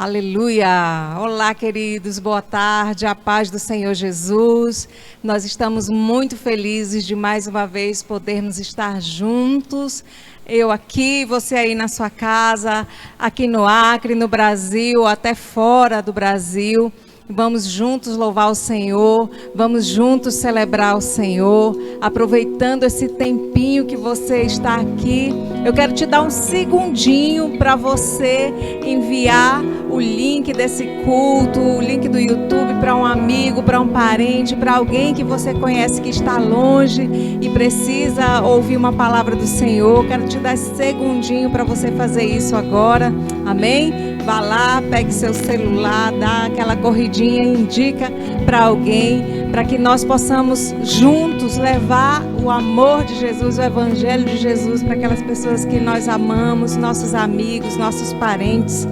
Aleluia! Olá, queridos, boa tarde, a paz do Senhor Jesus. Nós estamos muito felizes de mais uma vez podermos estar juntos. Eu aqui, você aí na sua casa, aqui no Acre, no Brasil, até fora do Brasil. Vamos juntos louvar o Senhor, vamos juntos celebrar o Senhor, aproveitando esse tempinho que você está aqui. Eu quero te dar um segundinho para você enviar o link desse culto, o link do YouTube para um amigo, para um parente, para alguém que você conhece que está longe e precisa ouvir uma palavra do Senhor. Quero te dar esse segundinho para você fazer isso agora, amém? Vá lá, pegue seu celular, dá aquela corridinha e indica para alguém, para que nós possamos juntos levar o amor de Jesus, o evangelho de Jesus para aquelas pessoas que nós amamos, nossos amigos, nossos parentes,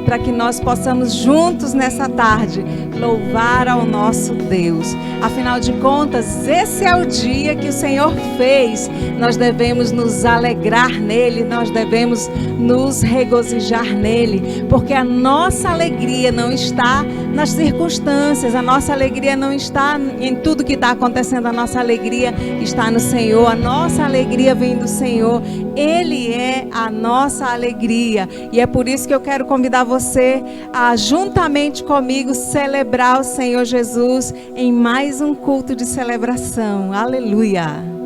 para que nós possamos juntos nessa tarde louvar ao nosso Deus. Afinal de contas, esse é o dia que o Senhor fez. Nós devemos nos alegrar nele, nós devemos nos regozijar nele, porque a nossa alegria não está nas circunstâncias, a nossa alegria não está em tudo que está acontecendo, a nossa alegria está no Senhor, a nossa alegria vem do Senhor, Ele é a nossa alegria, e é por isso que eu quero convidar você a, juntamente comigo, celebrar o Senhor Jesus em mais um culto de celebração. Aleluia!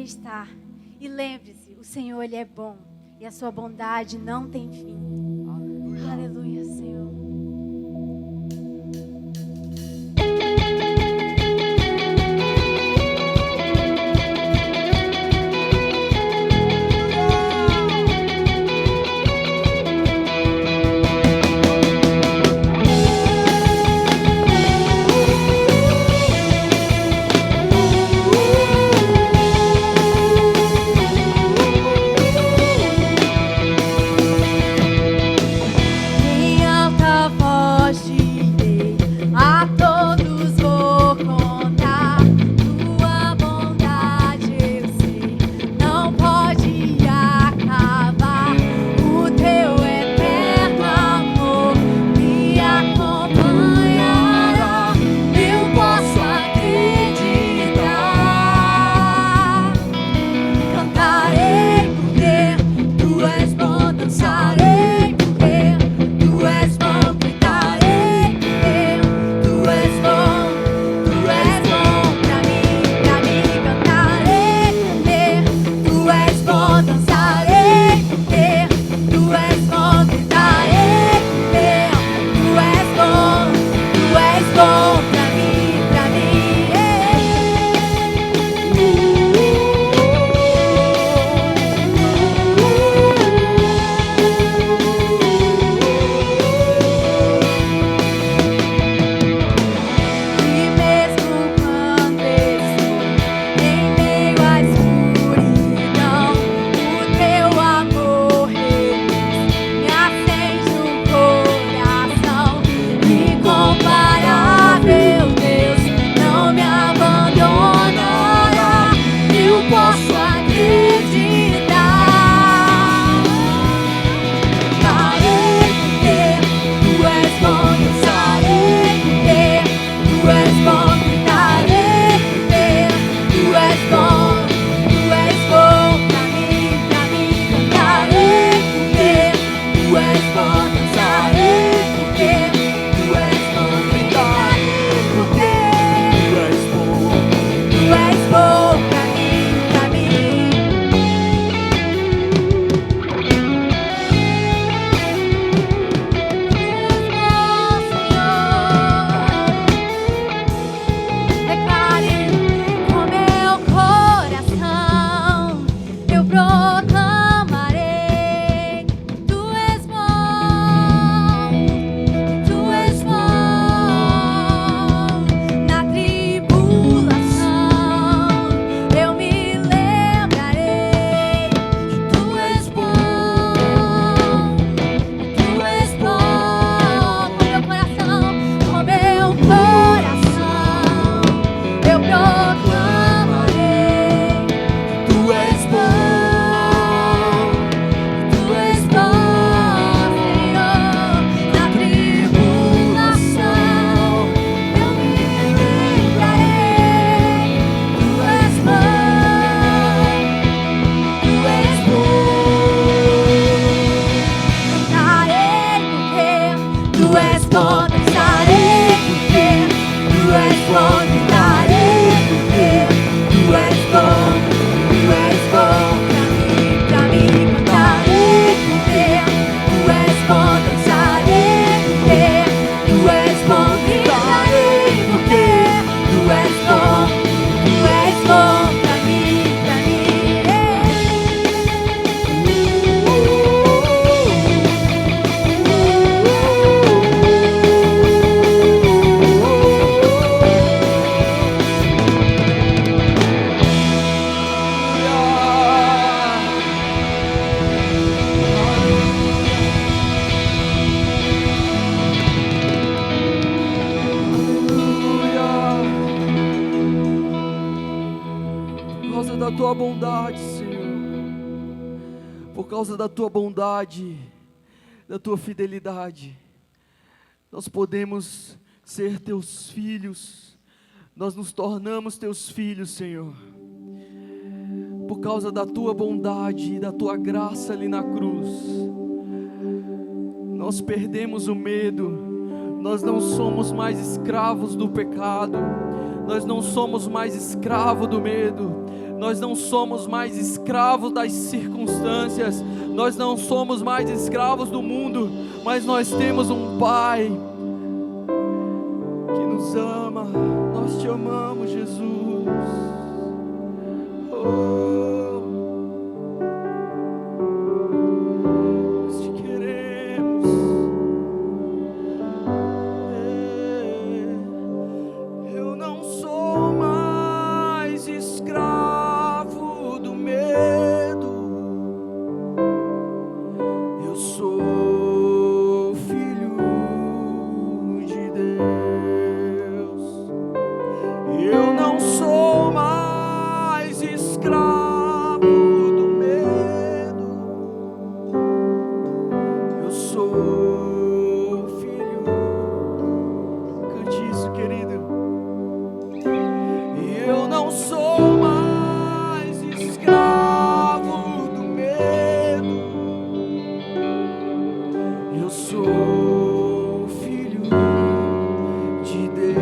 está. E lembre-se, o Senhor, Ele é bom. E a sua bondade não tem fim. Aleluia, Senhor. tua bondade, Senhor, por causa da tua bondade, da tua fidelidade, nós podemos ser teus filhos, nós nos tornamos teus filhos, Senhor, por causa da tua bondade e da tua graça ali na cruz. Nós perdemos o medo, nós não somos mais escravos do pecado, nós não somos mais escravos do medo, Nós não somos mais escravos das circunstâncias, nós não somos mais escravos do mundo, mas nós temos um Pai que nos ama. Nós te amamos, Jesus. Nós te queremos. Eu não sou mais escravo do medo. Eu sou filho de Deus. Eu não sou mais escravo do medo. Eu sou filho. Cante isso, querido. Eu não sou mais escravo do medo. Eu sou filho de Deus.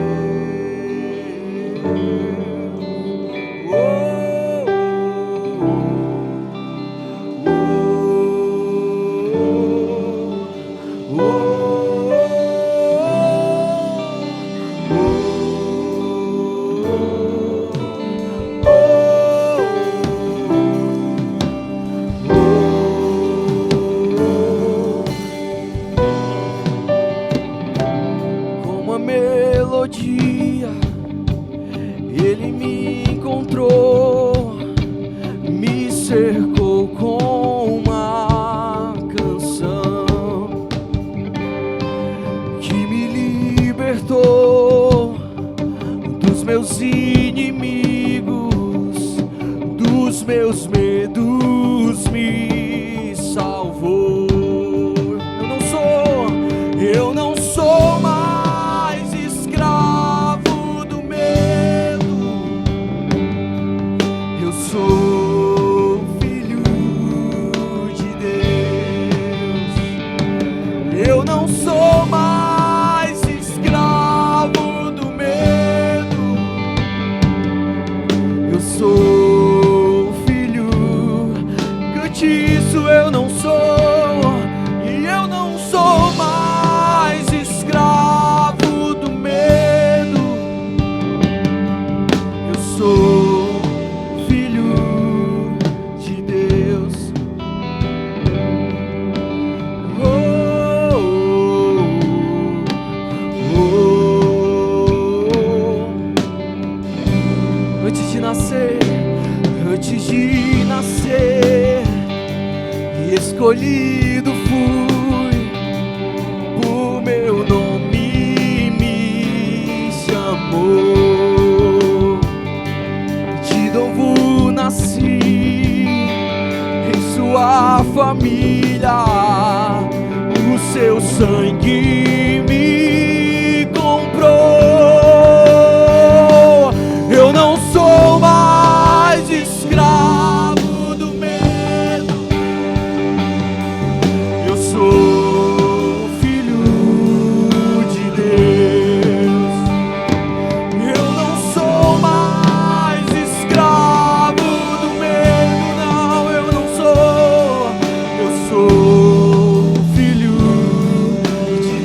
Como a melodia, ele me encontrou, me cercou com uma canção que me libertou dos meus inimigos, dos meus medos, me salvou. Eu não sou mais escravo do medo. Eu sou filho de Deus. Eu não sou mais escravo do medo. Eu sou filho. Cante isso, eu não sou. E eu não sou mais escravo do medo. Eu sou filho de Deus. Oh, oh, oh. Antes de nascer, escolhido fui, por meu nome me chamou. De novo nasci em sua família, o seu sangue me comprou. Eu não sou mais escravo do medo. Eu sou filho de Deus. Eu não sou mais escravo do medo, não, eu não sou. Eu sou filho de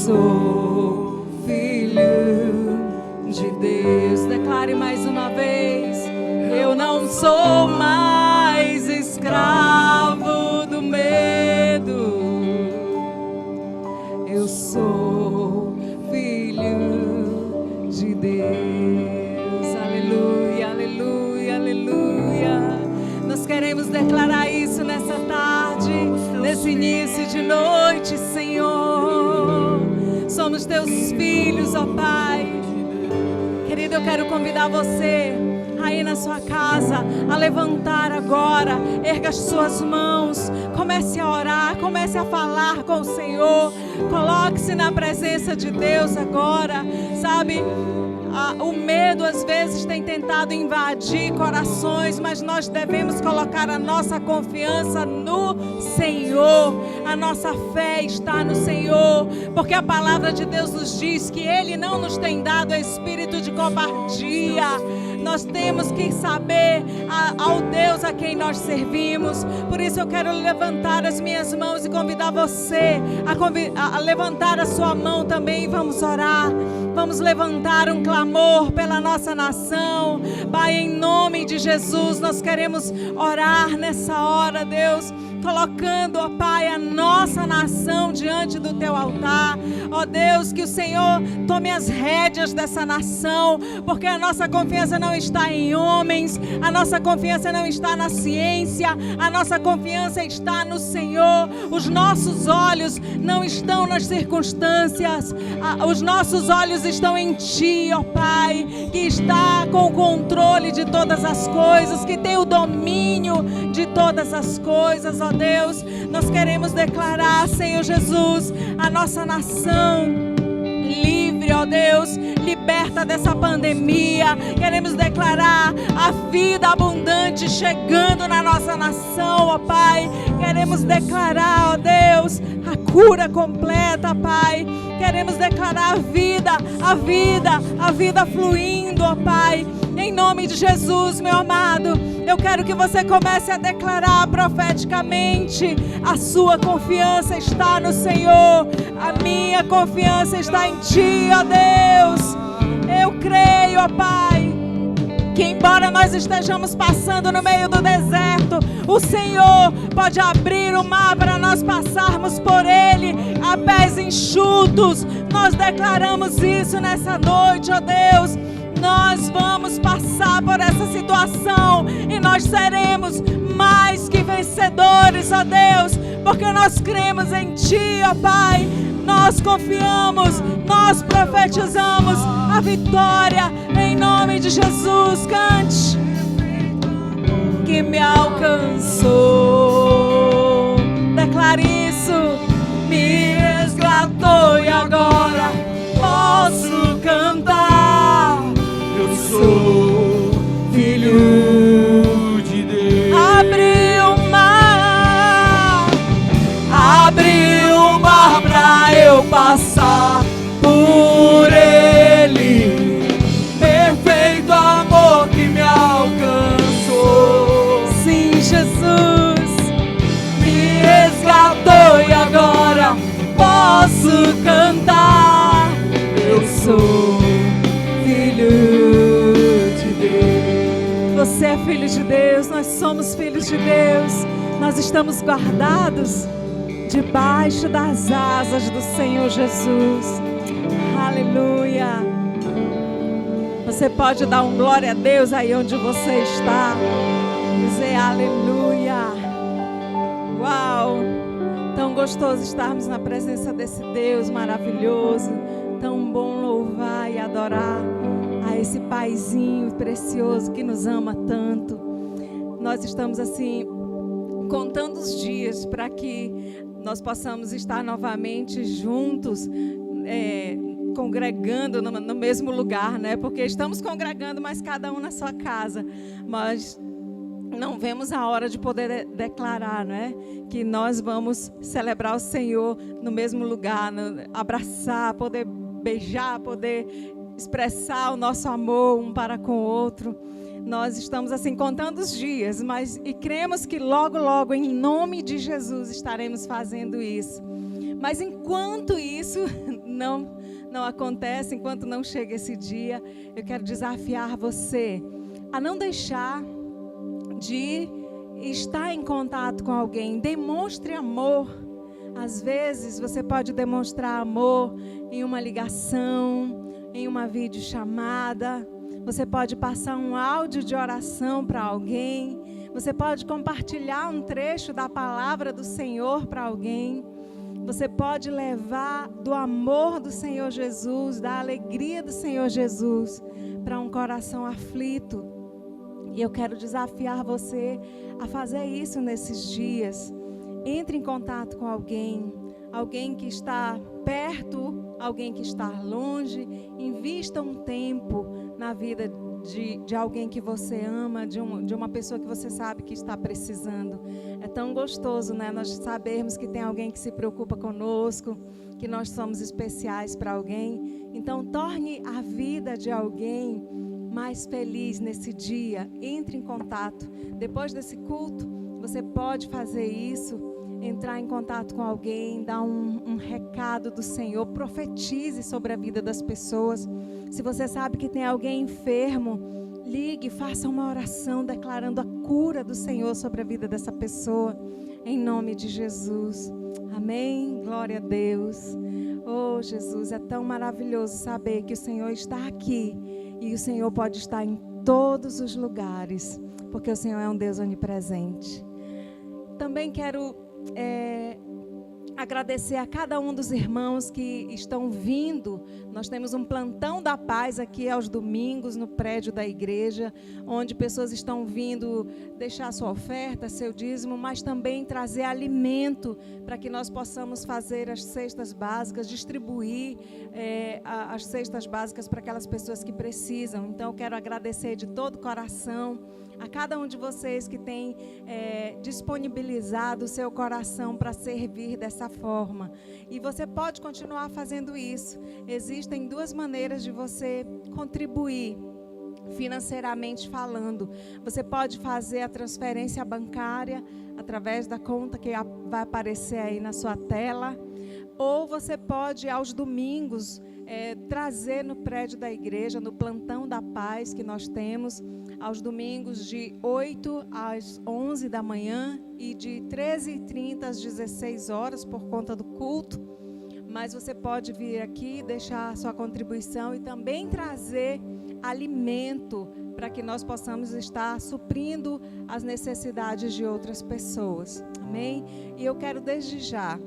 sou filho de Deus. Declare mais uma vez: eu não sou mais escravo do medo. Eu sou filho de Deus. Aleluia, aleluia, aleluia. Nós queremos declarar isso nessa tarde, nesse início de noite, Senhor. Somos teus filhos, ó Pai. Querido, eu quero convidar você aí na sua casa a levantar agora, erga as suas mãos, comece a orar, comece a falar com o Senhor, coloque-se na presença de Deus agora, sabe? O medo às vezes tem tentado invadir corações, mas nós devemos colocar a nossa confiança no Senhor. A nossa fé está no Senhor, porque a palavra de Deus nos diz que Ele não nos tem dado espírito de covardia. Nós temos que saber ao Deus a quem nós servimos. Por isso eu quero levantar as minhas mãos e convidar você a levantar a sua mão também. Vamos orar, vamos levantar um clamor pela nossa nação. Pai, em nome de Jesus, nós queremos orar nessa hora, Deus, colocando, ó Pai, a nossa nação diante do Teu altar. Ó Deus, que o Senhor tome as rédeas dessa nação, porque a nossa confiança não está em homens, a nossa confiança não está na ciência, a nossa confiança está no Senhor. Os nossos olhos não estão nas circunstâncias, os nossos olhos estão em Ti, ó Pai, que está com o controle de todas as coisas, que tem o domínio de todas as coisas, ó Deus. Nós queremos declarar, Senhor Jesus, a nossa nação livre, ó Deus, liberta dessa pandemia. Queremos declarar a vida abundante chegando na nossa nação, ó Pai. Queremos declarar, ó Deus, a cura completa, Pai. Queremos declarar a vida fluindo, ó Pai. Em nome de Jesus, meu amado, eu quero que você comece a declarar profeticamente: a sua confiança está no Senhor, a minha confiança está em Ti, ó Deus. Eu creio, ó Pai, que embora nós estejamos passando no meio do deserto, o Senhor pode abrir o mar para nós passarmos por ele a pés enxutos. Nós declaramos isso nessa noite, ó Deus. Nós vamos passar por essa situação e nós seremos mais que vencedores, ó Deus, porque nós cremos em Ti, ó Pai. Nós confiamos, nós profetizamos a vitória em nome de Jesus. Cante. Que me alcançou, declare isso, me resgatou e agora posso cantar. Eu sou filho de Deus. Abriu o mar pra eu passar por ele. Perfeito amor que me alcançou. Sim, Jesus me resgatou e agora posso cantar. Eu sou filho de Deus. Você é filho de Deus, nós somos filhos de Deus. Nós estamos guardados debaixo das asas do Senhor Jesus. Aleluia. Você pode dar um glória a Deus aí onde você está. Dizer aleluia. Uau. Tão gostoso estarmos na presença desse Deus maravilhoso. Tão bom louvar e adorar a esse Paizinho precioso que nos ama tanto. Nós estamos assim contando os dias para que nós possamos estar novamente juntos, congregando no mesmo lugar, né? Porque estamos congregando, mas cada um na sua casa. Mas não vemos a hora de poder declarar, né? Que nós vamos celebrar o Senhor no mesmo lugar, abraçar, poder beijar, poder expressar o nosso amor um para com o outro. Nós estamos assim contando os dias, e cremos que logo, logo, em nome de Jesus, estaremos fazendo isso. Mas enquanto isso não acontece enquanto não chega esse dia. Eu quero desafiar você a não deixar de estar em contato com alguém. Demonstre amor. Às vezes você pode demonstrar amor em uma ligação, em uma videochamada. Você pode passar um áudio de oração para alguém. Você pode compartilhar um trecho da palavra do Senhor para alguém. Você pode levar do amor do Senhor Jesus, da alegria do Senhor Jesus para um coração aflito. E eu quero desafiar você a fazer isso nesses dias. Entre em contato com alguém que está perto, alguém que está longe. Invista um tempo na vida de alguém que você ama, de uma pessoa que você sabe que está precisando. É tão gostoso, né? Nós sabermos que tem alguém que se preocupa conosco, que nós somos especiais para alguém. Então, torne a vida de alguém mais feliz nesse dia. Entre em contato. Depois desse culto, você pode fazer isso, entrar em contato com alguém, dar um recado do Senhor, profetize sobre a vida das pessoas. Se você sabe que tem alguém enfermo, ligue, faça uma oração declarando a cura do Senhor sobre a vida dessa pessoa, em nome de Jesus. Amém? Glória a Deus. Oh, Jesus, é tão maravilhoso saber que o Senhor está aqui e o Senhor pode estar em todos os lugares, porque o Senhor é um Deus onipresente. Também quero agradecer a cada um dos irmãos que estão vindo. Nós temos um plantão da paz aqui aos domingos no prédio da igreja, onde pessoas estão vindo deixar sua oferta, seu dízimo, mas também trazer alimento para que nós possamos fazer as cestas básicas, distribuir as cestas básicas para aquelas pessoas que precisam. Então eu quero agradecer de todo o coração a cada um de vocês que tem disponibilizado o seu coração para servir dessa forma. E você pode continuar fazendo isso. Existem duas maneiras de você contribuir financeiramente falando. Você pode fazer a transferência bancária através da conta que vai aparecer aí na sua tela. Ou você pode, aos domingos, trazer no prédio da igreja, no plantão da paz que nós temos, aos domingos de 8 às 11 da manhã e de 13h30 às 16 horas por conta do culto. Mas você pode vir aqui, deixar a sua contribuição e também trazer alimento para que nós possamos estar suprindo as necessidades de outras pessoas. Amém? E eu quero desde já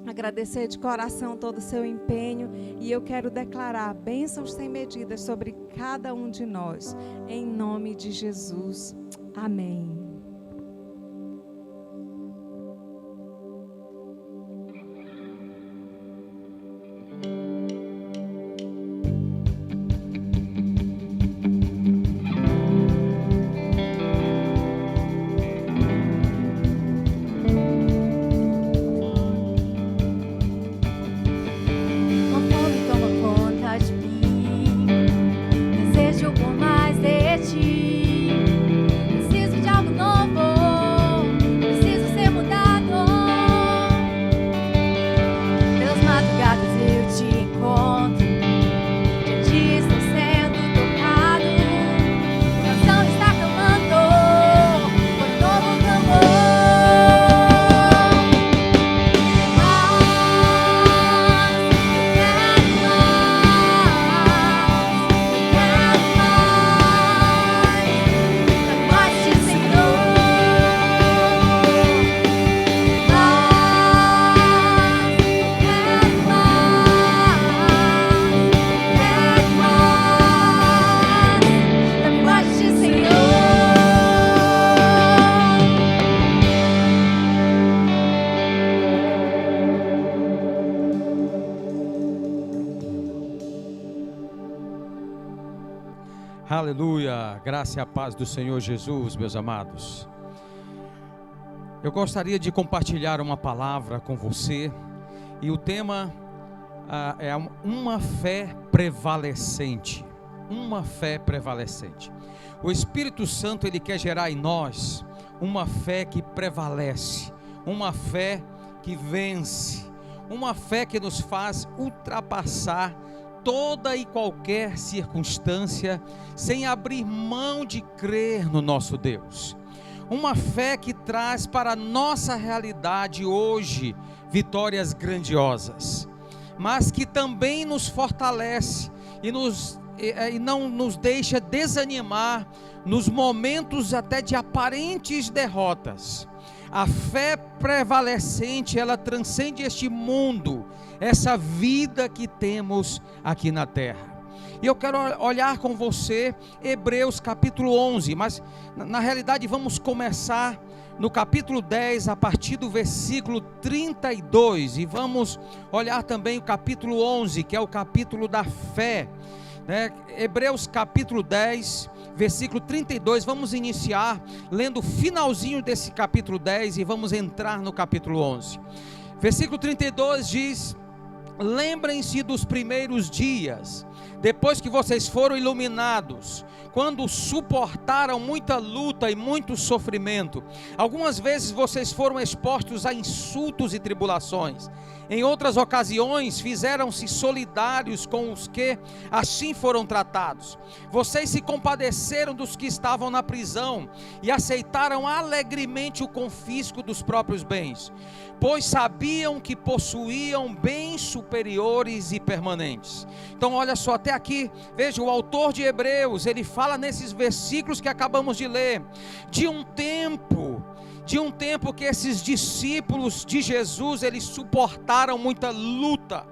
agradecer de coração todo o seu empenho e eu quero declarar bênçãos sem medidas sobre cada um de nós, em nome de Jesus. Amém. Aleluia, graça e a paz do Senhor Jesus, meus amados. Eu gostaria de compartilhar uma palavra com você, e o tema é uma fé prevalecente. Uma fé prevalecente. O Espírito Santo, ele quer gerar em nós uma fé que prevalece, uma fé que vence, uma fé que nos faz ultrapassar toda e qualquer circunstância, sem abrir mão de crer no nosso Deus. Uma fé que traz para a nossa realidade hoje vitórias grandiosas, mas que também nos fortalece e não nos deixa desanimar nos momentos até de aparentes derrotas. A fé prevalecente, ela transcende este mundo, essa vida que temos aqui na terra. E eu quero olhar com você Hebreus capítulo 11, mas na realidade vamos começar no capítulo 10, a partir do versículo 32, e vamos olhar também o capítulo 11, que é o capítulo da fé, né? Hebreus capítulo 10, versículo 32, vamos iniciar lendo o finalzinho desse capítulo 10 e vamos entrar no capítulo 11. Versículo 32 diz: lembrem-se dos primeiros dias, depois que vocês foram iluminados, quando suportaram muita luta e muito sofrimento. Algumas vezes vocês foram expostos a insultos e tribulações. Em outras ocasiões fizeram-se solidários com os que assim foram tratados. Vocês se compadeceram dos que estavam na prisão e aceitaram alegremente o confisco dos próprios bens, pois sabiam que possuíam bens superiores e permanentes. Então olha só, até aqui, veja, o autor de Hebreus, ele fala nesses versículos que acabamos de ler, de um tempo que esses discípulos de Jesus, eles suportaram muita luta,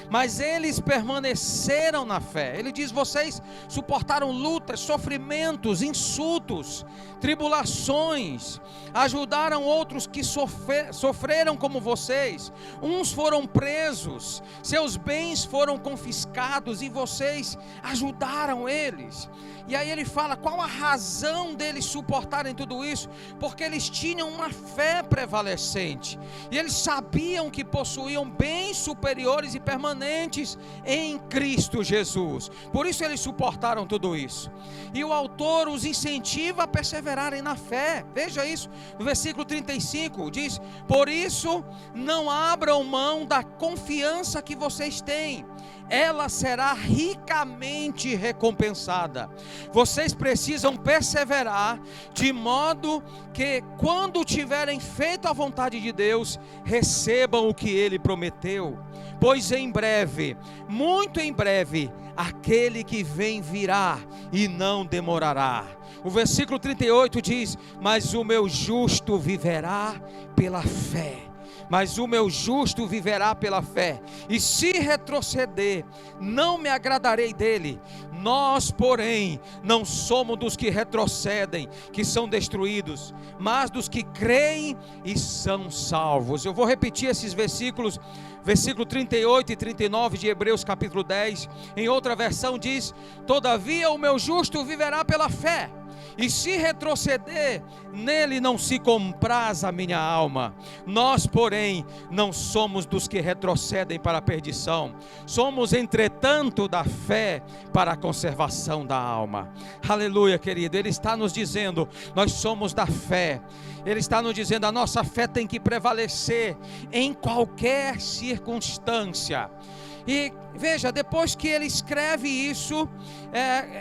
mas eles permaneceram na fé. Ele diz: vocês suportaram lutas, sofrimentos, insultos, tribulações, ajudaram outros que sofreram como vocês. Uns foram presos, seus bens foram confiscados e vocês ajudaram eles. E aí ele fala qual a razão deles suportarem tudo isso: porque eles tinham uma fé prevalecente, e eles sabiam que possuíam bens superiores e permanentes em Cristo Jesus. Por isso eles suportaram tudo isso. E o autor os incentiva a perseverarem na fé. Veja isso, no versículo 35 diz: por isso não abram mão da confiança que vocês têm, ela será ricamente recompensada. Vocês precisam perseverar, de modo que quando tiverem feito a vontade de Deus, recebam o que Ele prometeu. Pois em breve, muito em breve, aquele que vem virá e não demorará. O versículo 38 diz: mas o meu justo viverá pela fé. Mas o meu justo viverá pela fé, e se retroceder, não me agradarei dele. Nós, porém, não somos dos que retrocedem, que são destruídos, mas dos que creem e são salvos. Eu vou repetir esses versículos, versículo 38 e 39 de Hebreus capítulo 10, em outra versão diz: todavia o meu justo viverá pela fé, e se retroceder, nele não se compraz a minha alma. Nós, porém, não somos dos que retrocedem para a perdição, somos entretanto da fé para a conservação da alma. Aleluia, querido. Ele está nos dizendo, nós somos da fé. Ele está nos dizendo, a nossa fé tem que prevalecer em qualquer circunstância. E veja, depois que ele escreve isso,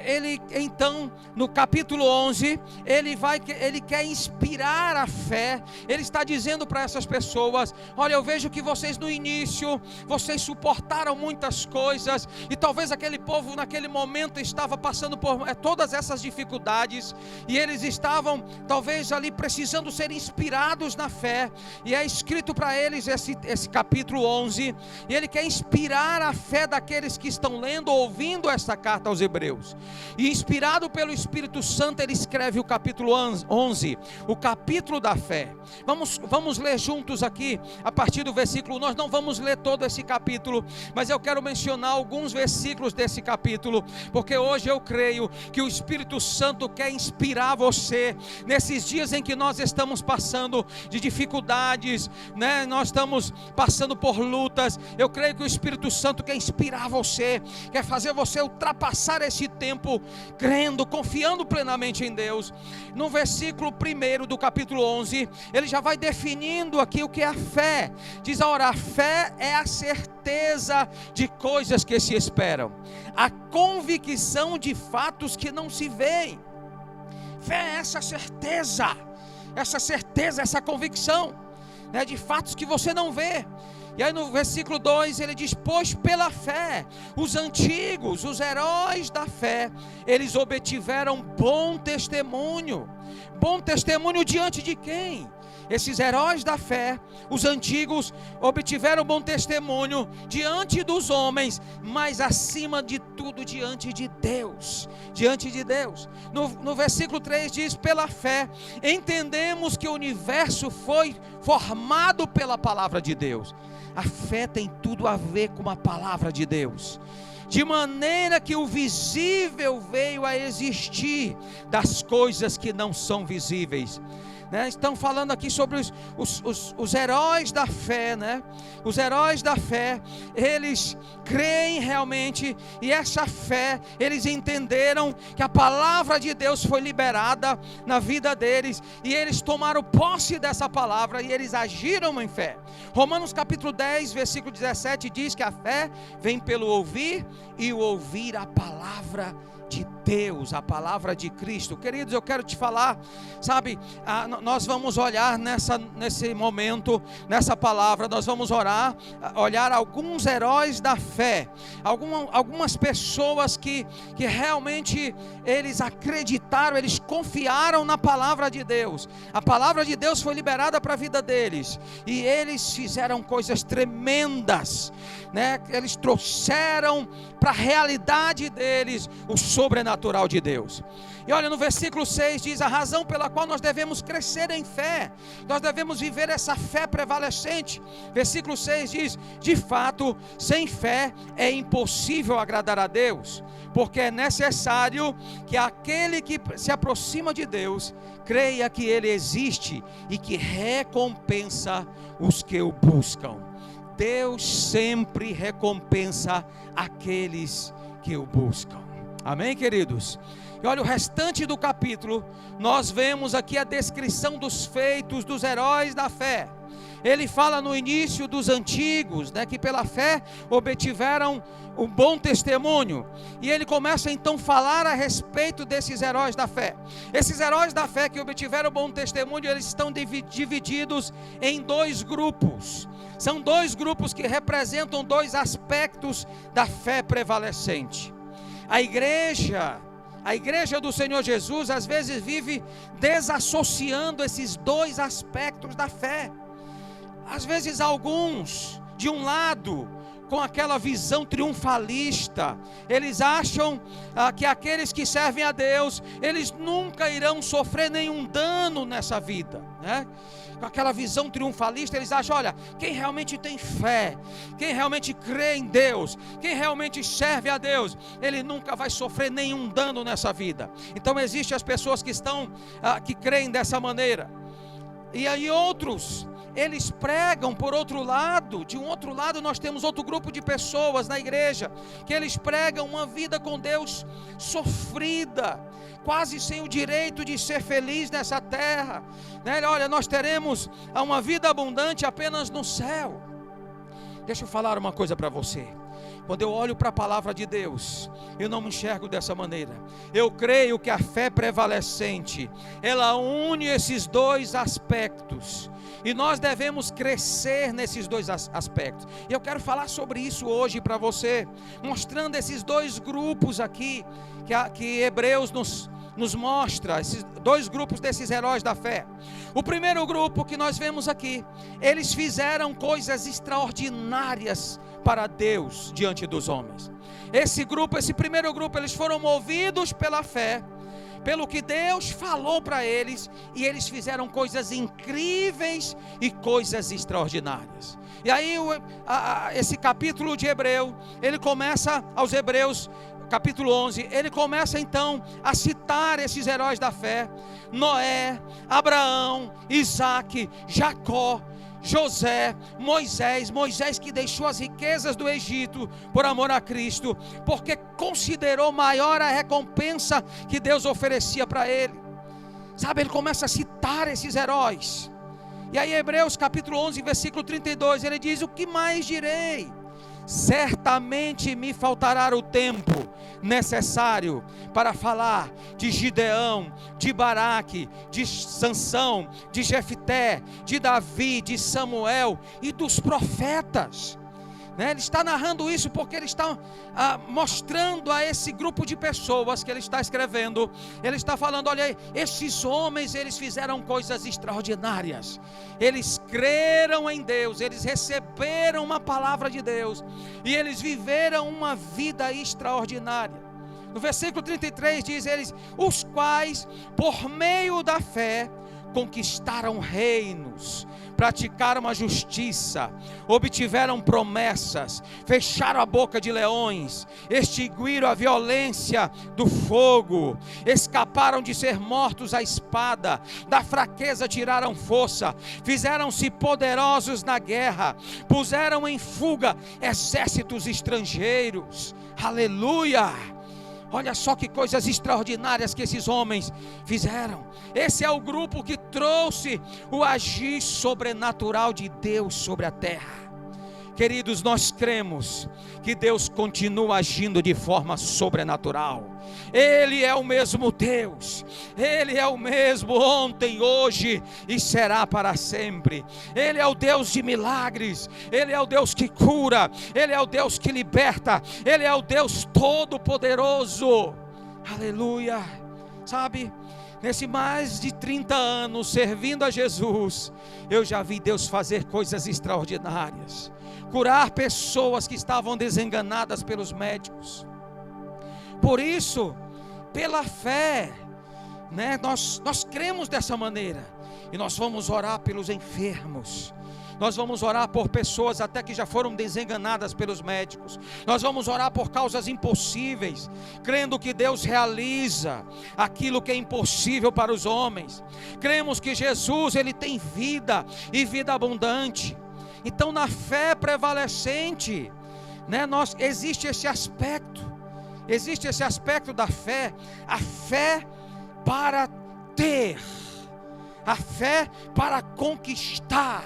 ele então no capítulo 11, ele quer inspirar a fé. Ele está dizendo para essas pessoas: olha, eu vejo que vocês no início, vocês suportaram muitas coisas, e talvez aquele povo naquele momento estava passando por todas essas dificuldades, e eles estavam talvez ali precisando ser inspirados na fé, e é escrito para eles esse capítulo 11, e ele quer inspirar a fé daqueles que estão lendo ou ouvindo esta carta aos Hebreus, e inspirado pelo Espírito Santo, ele escreve o capítulo 11, o capítulo da fé. Vamos ler juntos aqui, a partir do versículo 1, nós não vamos ler todo esse capítulo, mas eu quero mencionar alguns versículos desse capítulo, porque hoje eu creio que o Espírito Santo quer inspirar você, nesses dias em que nós estamos passando de dificuldades, né? Nós estamos passando por lutas. Eu creio que o Espírito Santo Santo quer inspirar você, quer fazer você ultrapassar esse tempo, crendo, confiando plenamente em Deus. No versículo 1 do capítulo 11, ele já vai definindo aqui o que é a fé. Diz: ora, a fé é a certeza de coisas que se esperam, a convicção de fatos que não se veem. Fé é essa certeza, essa convicção, né, de fatos que você não vê. E aí no versículo 2 ele diz: pois pela fé, os antigos, os heróis da fé, eles obtiveram bom testemunho. Bom testemunho diante de quem? Esses heróis da fé, os antigos, obtiveram bom testemunho diante dos homens, mas acima de tudo diante de Deus. Diante de Deus. No versículo 3 diz: pela fé entendemos que o universo foi formado pela palavra de Deus. A fé tem tudo a ver com a palavra de Deus. De maneira que o visível veio a existir das coisas que não são visíveis. Estão falando aqui sobre os heróis da fé, né? Os heróis da fé, eles creem realmente, e essa fé, eles entenderam que a palavra de Deus foi liberada na vida deles, e eles tomaram posse dessa palavra, e eles agiram em fé. Romanos capítulo 10, versículo 17 diz que a fé vem pelo ouvir, e o ouvir a palavra de Deus, a palavra de Cristo. Queridos, eu quero te falar, sabe, nós vamos olhar nesse momento, nessa palavra, nós vamos olhar alguns heróis da fé, algumas pessoas que realmente eles acreditaram, eles confiaram na palavra de Deus. A palavra de Deus foi liberada para a vida deles, e eles fizeram coisas tremendas, né? Eles trouxeram para a realidade deles o sobrenatural de Deus. E olha, no versículo 6 diz: a razão pela qual nós devemos crescer em fé, nós devemos viver essa fé prevalecente. Versículo 6 diz: de fato, sem fé é impossível agradar a Deus, porque é necessário que aquele que se aproxima de Deus creia que Ele existe e que recompensa os que o buscam. Deus sempre recompensa aqueles que o buscam. Amém, queridos? E olha, o restante do capítulo, nós vemos aqui a descrição dos feitos dos heróis da fé. Ele fala no início dos antigos, né, que pela fé obtiveram um bom testemunho. E ele começa então a falar a respeito desses heróis da fé. Esses heróis da fé que obtiveram bom testemunho, eles estão divididos em dois grupos. São dois grupos que representam dois aspectos da fé prevalecente. A igreja do Senhor Jesus às vezes vive desassociando esses dois aspectos da fé. Às vezes alguns, de um lado, com aquela visão triunfalista, eles acham que aqueles que servem a Deus, eles nunca irão sofrer nenhum dano nessa vida, né? Com aquela visão triunfalista, eles acham: olha, quem realmente tem fé, quem realmente crê em Deus, quem realmente serve a Deus, ele nunca vai sofrer nenhum dano nessa vida. Então existem as pessoas que creem dessa maneira. E aí outros, eles pregam por outro lado. De um outro lado nós temos outro grupo de pessoas na igreja, que eles pregam uma vida com Deus sofrida, quase sem o direito de ser feliz nessa terra, né? Olha, nós teremos uma vida abundante apenas no céu. Deixa eu falar uma coisa para você. Quando eu olho para a palavra de Deus, eu não me enxergo dessa maneira. Eu creio que a fé prevalecente, ela une esses dois aspectos, e nós devemos crescer nesses dois aspectos. E eu quero falar sobre isso hoje para você, mostrando esses dois grupos aqui, que Hebreus nos mostra, esses dois grupos desses heróis da fé. O primeiro grupo que nós vemos aqui, eles fizeram coisas extraordinárias para Deus diante dos homens. Esse primeiro grupo, eles foram movidos pela fé, pelo que Deus falou para eles, e eles fizeram coisas incríveis e coisas extraordinárias. E aí esse capítulo de Hebreu, ele começa aos Hebreus capítulo 11, ele começa então a citar esses heróis da fé: Noé, Abraão, Isaac, Jacó, José, Moisés que deixou as riquezas do Egito por amor a Cristo, porque considerou maior a recompensa que Deus oferecia para ele. Sabe, ele começa a citar esses heróis. E aí Hebreus capítulo 11, versículo 32, ele diz: o que mais direi? Certamente me faltará o tempo necessário para falar de Gideão, de Baraque, de Sansão, de Jefté, de Davi, de Samuel e dos profetas. Ele está narrando isso porque ele está mostrando a esse grupo de pessoas que ele está escrevendo. Ele está falando: olha aí, esses homens, eles fizeram coisas extraordinárias. Eles creram em Deus, eles receberam uma palavra de Deus e eles viveram uma vida extraordinária. No versículo 33 diz: eles, os quais por meio da fé conquistaram reinos, praticaram a justiça, obtiveram promessas, fecharam a boca de leões, extinguiram a violência do fogo, escaparam de ser mortos à espada, da fraqueza tiraram força, fizeram-se poderosos na guerra, puseram em fuga exércitos estrangeiros. Aleluia! Olha só que coisas extraordinárias que esses homens fizeram. Esse é o grupo que trouxe o agir sobrenatural de Deus sobre a terra. Queridos, nós cremos que Deus continua agindo de forma sobrenatural. Ele é o mesmo Deus, Ele é o mesmo ontem, hoje e será para sempre. Ele é o Deus de milagres, Ele é o Deus que cura, Ele é o Deus que liberta, Ele é o Deus todo-poderoso. Aleluia. Sabe, nesse mais de 30 anos servindo a Jesus, eu já vi Deus fazer coisas extraordinárias, curar pessoas que estavam desenganadas pelos médicos. Por isso, pela fé, nós cremos dessa maneira, e nós vamos orar pelos enfermos, nós vamos orar por pessoas até que já foram desenganadas pelos médicos, nós vamos orar por causas impossíveis, crendo que Deus realiza aquilo que é impossível para os homens. Cremos que Jesus, Ele tem vida e vida abundante. Então, na fé prevalecente, existe esse aspecto da fé, a fé para ter, a fé para conquistar.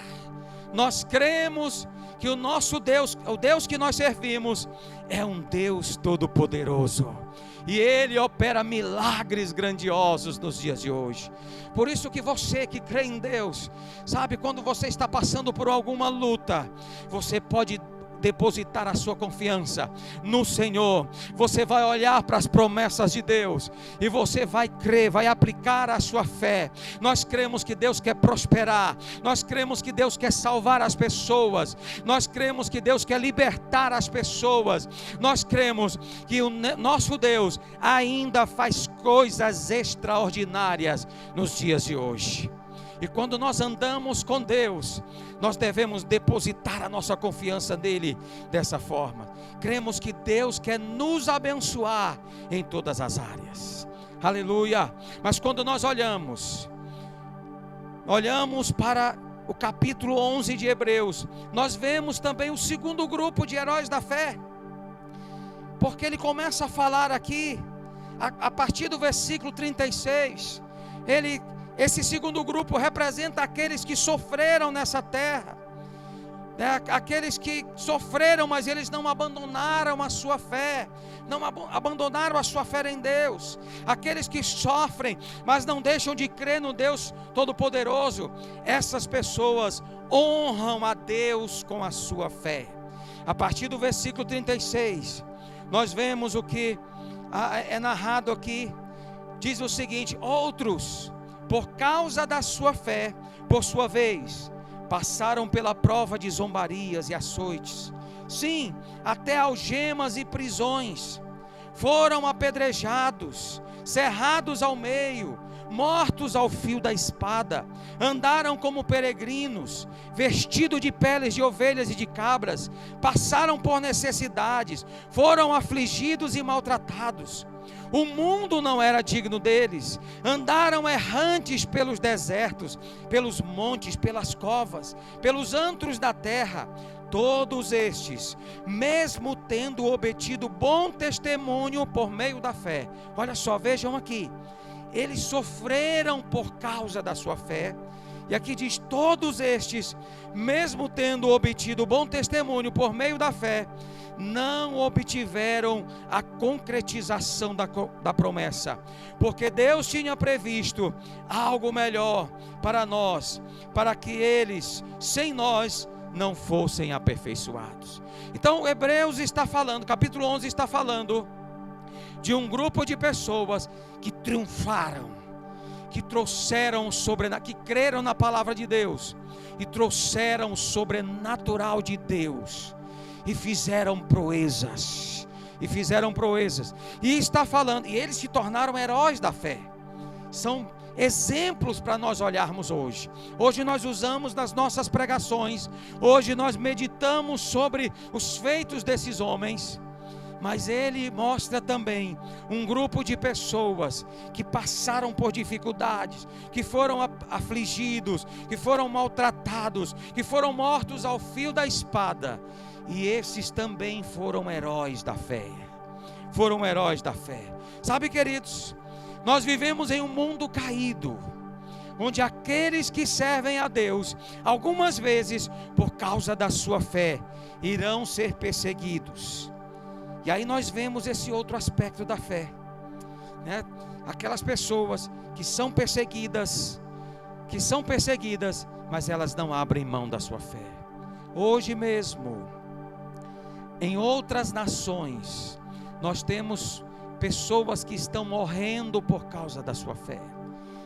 Nós cremos que o nosso Deus, o Deus que nós servimos, é um Deus todo-poderoso, e Ele opera milagres grandiosos nos dias de hoje. Por isso que você que crê em Deus, sabe, quando você está passando por alguma luta, você pode depositar a sua confiança no Senhor. Você vai olhar para as promessas de Deus e você vai crer, vai aplicar a sua fé. Nós cremos que Deus quer prosperar, nós cremos que Deus quer salvar as pessoas, nós cremos que Deus quer libertar as pessoas, nós cremos que o nosso Deus ainda faz coisas extraordinárias nos dias de hoje. E quando nós andamos com Deus, nós devemos depositar a nossa confiança nele dessa forma. Cremos que Deus quer nos abençoar em todas as áreas. Aleluia. Mas quando nós olhamos para o capítulo 11 de Hebreus, nós vemos também o segundo grupo de heróis da fé, porque ele começa a falar aqui, a partir do versículo 36, esse segundo grupo representa aqueles que sofreram nessa terra, aqueles que sofreram, mas eles não abandonaram a sua fé, não abandonaram a sua fé em Deus. Aqueles que sofrem, mas não deixam de crer no Deus Todo-Poderoso. Essas pessoas honram a Deus com a sua fé. A partir do versículo 36, nós vemos o que é narrado aqui. Diz o seguinte: outros, por causa da sua fé, por sua vez, passaram pela prova de zombarias e açoites, sim, até algemas e prisões, foram apedrejados, cerrados ao meio, mortos ao fio da espada, andaram como peregrinos, vestidos de peles de ovelhas e de cabras, passaram por necessidades, foram afligidos e maltratados. O mundo não era digno deles, andaram errantes pelos desertos, pelos montes, pelas covas, pelos antros da terra. Todos estes, mesmo tendo obtido bom testemunho por meio da fé, olha só, vejam aqui, eles sofreram por causa da sua fé. E aqui diz: todos estes, mesmo tendo obtido bom testemunho por meio da fé, não obtiveram a concretização da promessa, porque Deus tinha previsto algo melhor para nós, para que eles, sem nós, não fossem aperfeiçoados. Então Hebreus está falando, capítulo 11 está falando de um grupo de pessoas que triunfaram, que trouxeram que creram na palavra de Deus e trouxeram o sobrenatural de Deus e fizeram proezas, e está falando, e eles se tornaram heróis da fé. São exemplos para nós olharmos hoje. Hoje nós usamos nas nossas pregações, hoje nós meditamos sobre os feitos desses homens, mas ele mostra também um grupo de pessoas que passaram por dificuldades, que foram afligidos, que foram maltratados, que foram mortos ao fio da espada, e esses também foram heróis da fé. Sabe, queridos, nós vivemos em um mundo caído, onde aqueles que servem a Deus, algumas vezes, por causa da sua fé, irão ser perseguidos. E aí nós vemos esse outro aspecto da fé, né? Aquelas pessoas que são perseguidas, mas elas não abrem mão da sua fé. Hoje mesmo, em outras nações, nós temos pessoas que estão morrendo por causa da sua fé.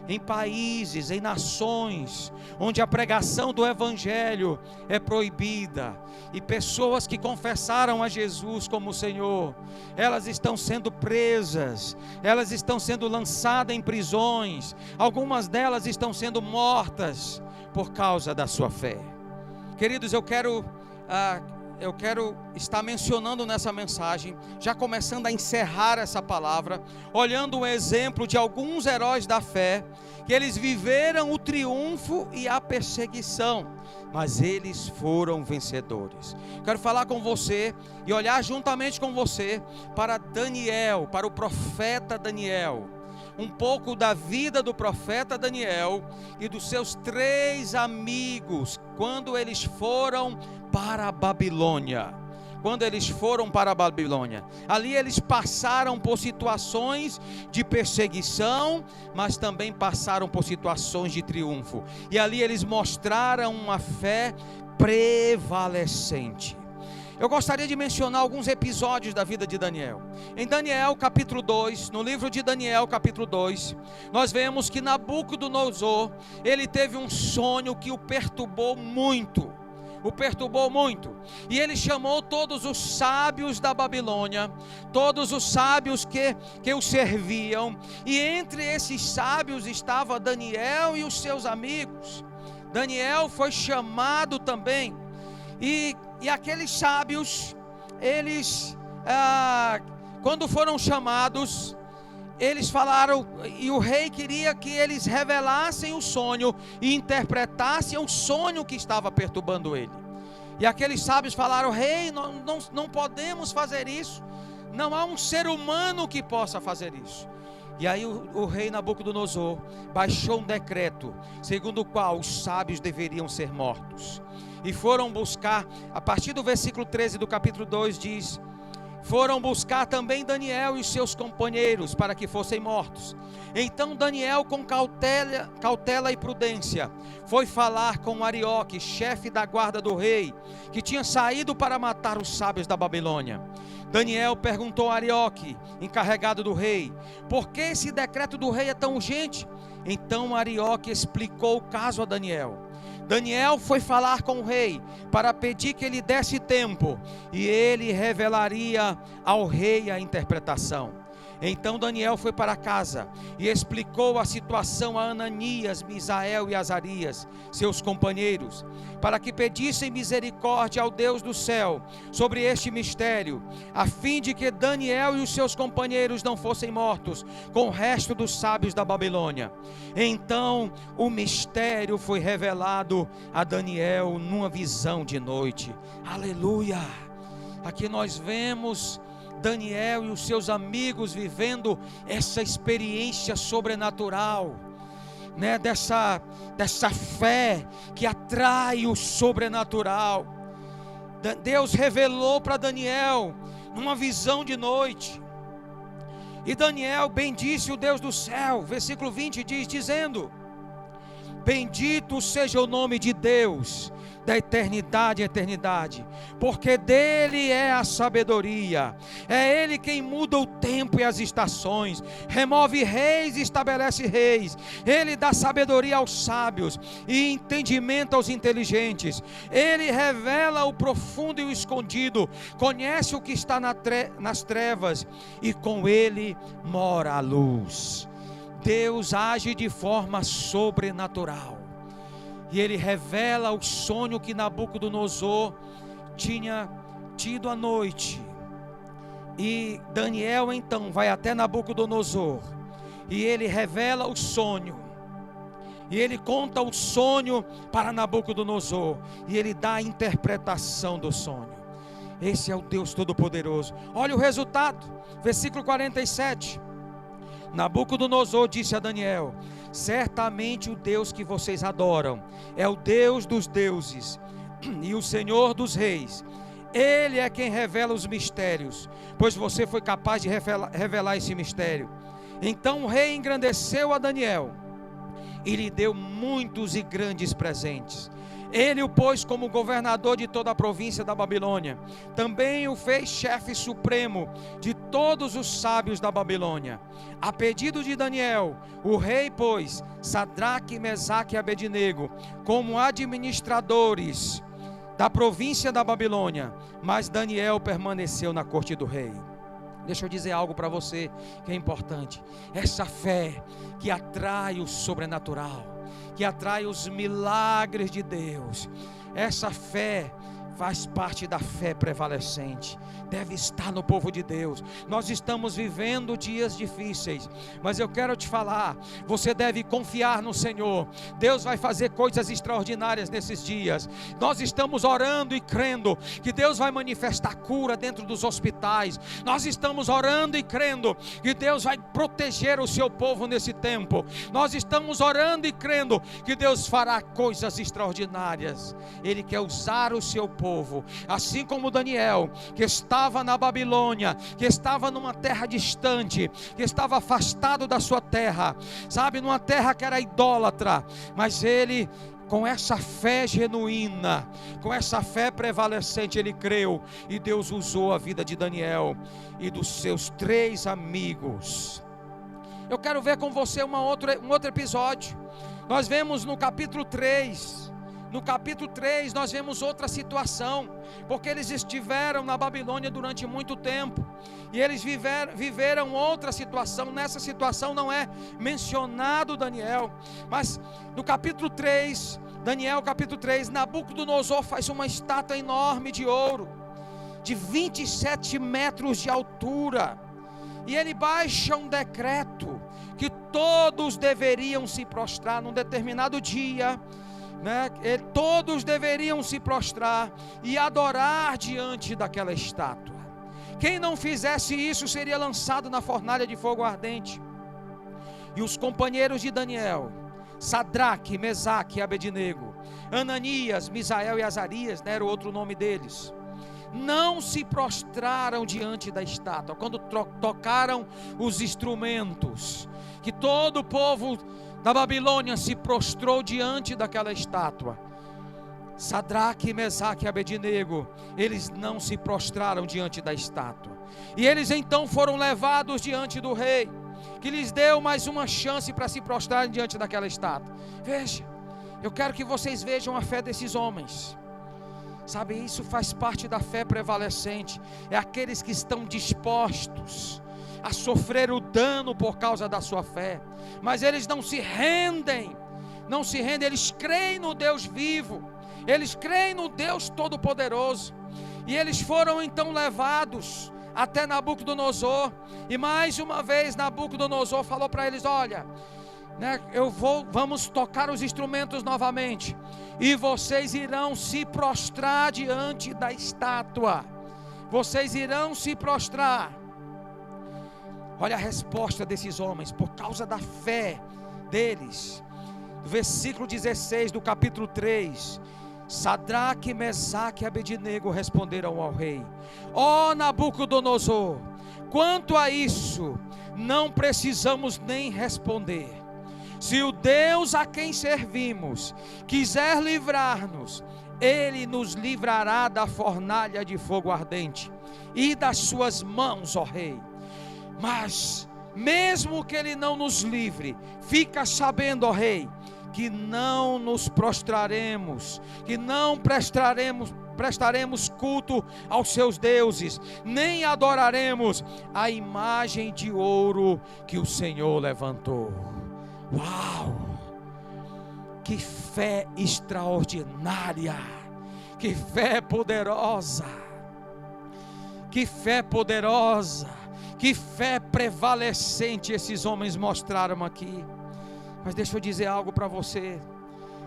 Em países, em nações, onde a pregação do Evangelho é proibida, e pessoas que confessaram a Jesus como Senhor, elas estão sendo presas, elas estão sendo lançadas em prisões, algumas delas estão sendo mortas por causa da sua fé. Queridos, eu quero estar mencionando nessa mensagem, já começando a encerrar essa palavra, olhando o exemplo de alguns heróis da fé, que eles viveram o triunfo e a perseguição, mas eles foram vencedores. Quero falar com você e olhar juntamente com você para Daniel, para o profeta Daniel, um pouco da vida do profeta Daniel e dos seus 3 amigos, quando eles foram para a Babilônia. Ali eles passaram por situações de perseguição, mas também passaram por situações de triunfo, e ali eles mostraram uma fé prevalecente. Eu gostaria de mencionar alguns episódios da vida de Daniel. Em Daniel capítulo 2, no livro de Daniel capítulo 2, nós vemos que Nabucodonosor, ele teve um sonho que o perturbou muito, e ele chamou todos os sábios da Babilônia, todos os sábios que o serviam, e entre esses sábios estava Daniel e os seus amigos. Daniel foi chamado também, e aqueles sábios, eles, quando foram chamados, eles falaram, e o rei queria que eles revelassem o sonho e interpretassem o sonho que estava perturbando ele. E aqueles sábios falaram: rei, não podemos fazer isso, não há um ser humano que possa fazer isso. E aí o rei Nabucodonosor baixou um decreto, segundo o qual os sábios deveriam ser mortos. E foram buscar, a partir do versículo 13 do capítulo 2 diz: foram buscar também Daniel e os seus companheiros para que fossem mortos. Então Daniel, com cautela e prudência, foi falar com Arioque, chefe da guarda do rei, que tinha saído para matar os sábios da Babilônia. Daniel perguntou a Arioque, encarregado do rei: por que esse decreto do rei é tão urgente? Então Arioque explicou o caso a Daniel. Daniel foi falar com o rei para pedir que ele desse tempo, e ele revelaria ao rei a interpretação. Então Daniel foi para casa e explicou a situação a Ananias, Misael e Azarias, seus companheiros, para que pedissem misericórdia ao Deus do céu sobre este mistério, a fim de que Daniel e os seus companheiros não fossem mortos com o resto dos sábios da Babilônia. Então o mistério foi revelado a Daniel numa visão de noite. Aleluia! Aqui nós vemos Daniel e os seus amigos vivendo essa experiência sobrenatural, né? Dessa fé que atrai o sobrenatural. Deus revelou para Daniel numa visão de noite. E Daniel bendisse o Deus do céu. Versículo 20 diz, dizendo: bendito seja o nome de Deus da eternidade em eternidade, porque dele é a sabedoria, é ele quem muda o tempo e as estações, remove reis e estabelece reis, ele dá sabedoria aos sábios e entendimento aos inteligentes, ele revela o profundo e o escondido, conhece o que está nas trevas, e com ele mora a luz. Deus age de forma sobrenatural. E ele revela o sonho que Nabucodonosor tinha tido à noite. E Daniel então vai até Nabucodonosor. E ele revela o sonho. E ele conta o sonho para Nabucodonosor. E ele dá a interpretação do sonho. Esse é o Deus Todo-Poderoso. Olha o resultado. Versículo 47. Nabucodonosor disse a Daniel: certamente o Deus que vocês adoram é o Deus dos deuses e o Senhor dos reis. Ele é quem revela os mistérios, pois você foi capaz de revelar esse mistério. Então o rei engrandeceu a Daniel e lhe deu muitos e grandes presentes. Ele o pôs como governador de toda a província da Babilônia. Também o fez chefe supremo de todos os sábios da Babilônia. A pedido de Daniel, o rei pôs Sadraque, Mesaque e Abednego como administradores da província da Babilônia. Mas Daniel permaneceu na corte do rei. Deixa eu dizer algo para você que é importante. Essa fé que atrai o sobrenatural, que atrai os milagres de Deus, essa fé faz parte da fé prevalecente, deve estar no povo de Deus. Nós estamos vivendo dias difíceis, mas eu quero te falar, você deve confiar no Senhor. Deus vai fazer coisas extraordinárias nesses dias. Nós estamos orando e crendo que Deus vai manifestar cura dentro dos hospitais. Nós estamos orando e crendo que Deus vai proteger o seu povo nesse tempo. Nós estamos orando e crendo que Deus fará coisas extraordinárias. Ele quer usar o seu povo, assim como Daniel, que estava na Babilônia, que estava numa terra distante, que estava afastado da sua terra, sabe, numa terra que era idólatra, mas ele, com essa fé genuína, com essa fé prevalecente, ele creu, e Deus usou a vida de Daniel e dos seus 3 amigos. Eu quero ver com você um outro episódio. Nós vemos no capítulo 3. No capítulo 3 nós vemos outra situação, porque eles estiveram na Babilônia durante muito tempo, e eles viveram outra situação. Nessa situação não é mencionado Daniel, mas no capítulo 3, Daniel capítulo 3, Nabucodonosor faz uma estátua enorme de ouro, de 27 metros de altura, e ele baixa um decreto, que todos deveriam se prostrar num determinado dia, né? Todos deveriam se prostrar e adorar diante daquela estátua. Quem não fizesse isso seria lançado na fornalha de fogo ardente. E os companheiros de Daniel, Sadraque, Mesaque e Abednego, Ananias, Misael e Azarias, né, era o outro nome deles, não se prostraram diante da estátua. Quando tocaram os instrumentos, que todo o povo da Babilônia se prostrou diante daquela estátua, Sadraque, Mesaque e Abednego, eles não se prostraram diante da estátua. E eles então foram levados diante do rei, que lhes deu mais uma chance para se prostrarem diante daquela estátua. Veja, eu quero que vocês vejam a fé desses homens. Sabe, isso faz parte da fé prevalecente. É aqueles que estão dispostos, a sofrer o dano por causa da sua fé. Mas eles não se rendem, eles creem no Deus vivo, eles creem no Deus Todo-Poderoso. E eles foram então levados até Nabucodonosor, e mais uma vez Nabucodonosor falou para eles: olha, vamos tocar os instrumentos novamente, e vocês irão se prostrar diante da estátua, vocês irão se prostrar. Olha a resposta desses homens, por causa da fé deles. Versículo 16 do capítulo 3: Sadraque, Mesaque e Abednego responderam ao rei: ó Nabucodonosor, quanto a isso, não precisamos nem responder. Se o Deus a quem servimos quiser livrar-nos, Ele nos livrará da fornalha de fogo ardente e das suas mãos, ó rei. Mas, mesmo que Ele não nos livre, fica sabendo, ó rei, que não nos prostraremos, que não prestaremos culto aos seus deuses, nem adoraremos a imagem de ouro que o Senhor levantou. Uau! Que fé extraordinária! Que fé poderosa! Que fé poderosa! Que fé prevalecente esses homens mostraram aqui. Mas deixa eu dizer algo para você.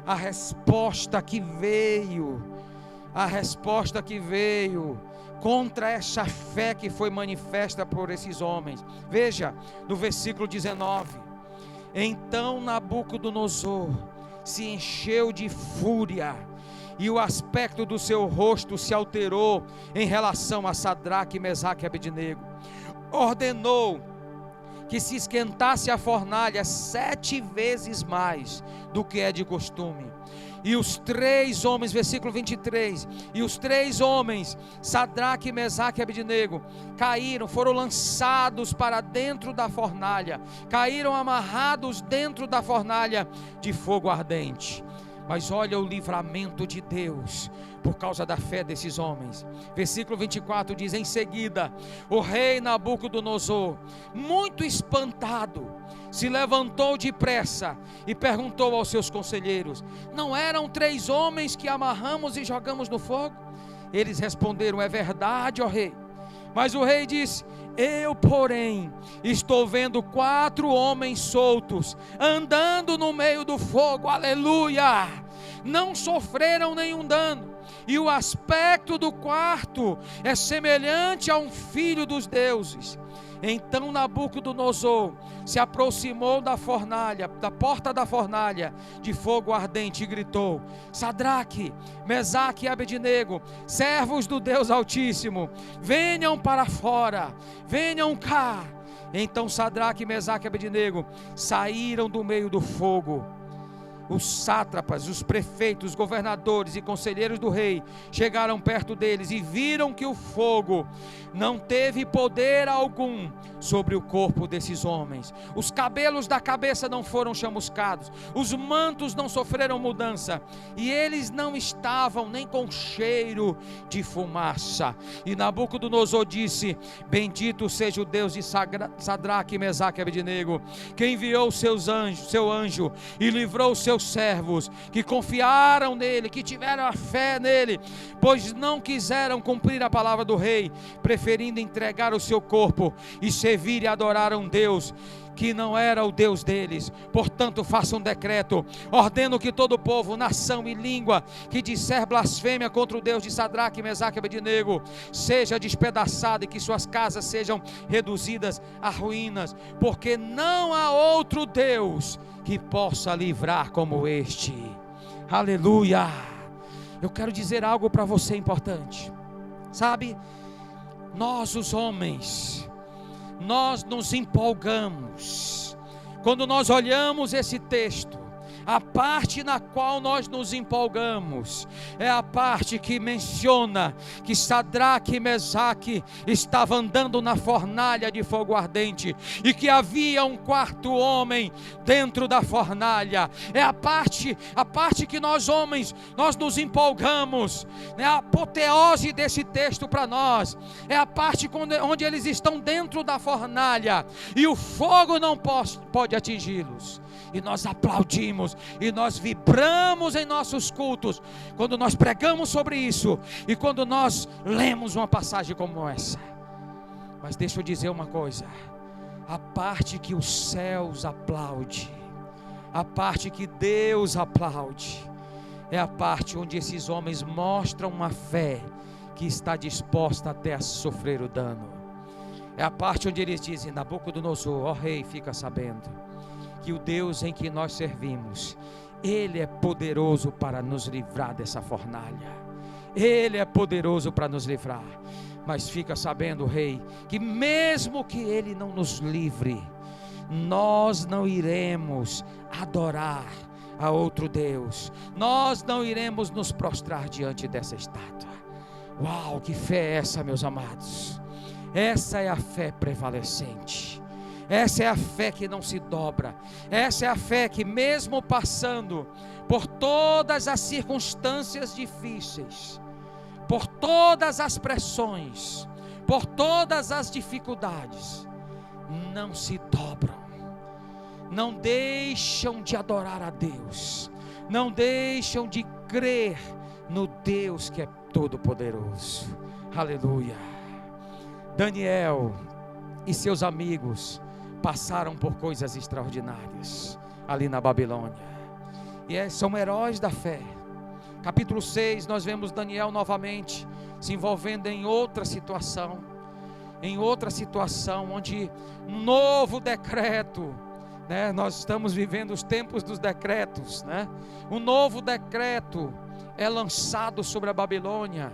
A resposta que veio contra essa fé que foi manifesta por esses homens. Veja, no versículo 19: então Nabucodonosor se encheu de fúria, e o aspecto do seu rosto se alterou em relação a Sadraque, Mesaque e Abednego. Ordenou que se esquentasse a fornalha 7 vezes mais do que é de costume. E os 3 homens, versículo 23, e os 3 homens, Sadraque, Mesaque e Abednego, caíram, foram lançados para dentro da fornalha, caíram amarrados dentro da fornalha de fogo ardente. Mas olha o livramento de Deus, por causa da fé desses homens. Versículo 24 diz: em seguida, o rei Nabucodonosor, muito espantado, se levantou depressa e perguntou aos seus conselheiros: não eram 3 homens que amarramos e jogamos no fogo? Eles responderam: é verdade, ó rei. Mas o rei disse: eu, porém, estou vendo 4 homens soltos, andando no meio do fogo. Aleluia! Não sofreram nenhum dano, e o aspecto do quarto é semelhante a um filho dos deuses. Então Nabucodonosor se aproximou da fornalha, da porta da fornalha de fogo ardente, e gritou: Sadraque, Mesaque e Abednego, servos do Deus Altíssimo, venham para fora, venham cá. Então Sadraque, Mesaque e Abednego saíram do meio do fogo. Os sátrapas, os prefeitos, os governadores e conselheiros do rei chegaram perto deles e viram que o fogo não teve poder algum sobre o corpo desses homens. Os cabelos da cabeça não foram chamuscados, os mantos não sofreram mudança, e eles não estavam nem com cheiro de fumaça. E Nabucodonosor disse: bendito seja o Deus de Sadraque, Mesaque e Abednego, que enviou seu anjo e livrou os seus servos, que confiaram nele, que tiveram a fé nele, pois não quiseram cumprir a palavra do rei, preferindo entregar o seu corpo e servir e adorar um Deus que não era o Deus deles. Portanto, faça um decreto: ordeno que todo povo, nação e língua que disser blasfêmia contra o Deus de Sadraque, Mesaque e Abednego seja despedaçado, e que suas casas sejam reduzidas a ruínas, porque não há outro Deus que possa livrar como este. Aleluia! Eu quero dizer algo para você importante. Sabe, nós os homens, nós nos empolgamos quando nós olhamos esse texto, A parte na qual nós nos empolgamos é a parte que menciona que Sadraque e Mesaque estavam andando na fornalha de fogo ardente e que havia um quarto homem dentro da fornalha. É a parte que nós homens, nós nos empolgamos, né? A apoteose desse texto para nós é a parte onde eles estão dentro da fornalha e o fogo não pode atingi-los. E nós aplaudimos, e nós vibramos em nossos cultos, quando nós pregamos sobre isso, e quando nós lemos uma passagem como essa. Mas deixa eu dizer uma coisa, a parte que os céus aplaudem, a parte que Deus aplaude, é a parte onde esses homens mostram uma fé, que está disposta até a sofrer o dano. É a parte onde eles dizem: Nabucodonosor, ó rei, fica sabendo que o Deus em que nós servimos, Ele é poderoso para nos livrar dessa fornalha. Ele é poderoso para nos livrar. Mas fica sabendo, rei, que mesmo que Ele não nos livre, nós não iremos adorar a outro Deus. Nós não iremos nos prostrar diante dessa estátua. Uau, que fé é essa, meus amados? Essa é a fé prevalecente. Essa é a fé que não se dobra. Essa é a fé que, mesmo passando por todas as circunstâncias difíceis, por todas as pressões, por todas as dificuldades, não se dobram, não deixam de adorar a Deus, não deixam de crer no Deus que é todo-poderoso. Aleluia. Daniel e seus amigos passaram por coisas extraordinárias ali na Babilônia, e são heróis da fé. Capítulo 6, nós vemos Daniel novamente se envolvendo em outra situação, onde um novo decreto, né? Nós estamos vivendo os tempos dos decretos, né? Um novo decreto é lançado sobre a Babilônia,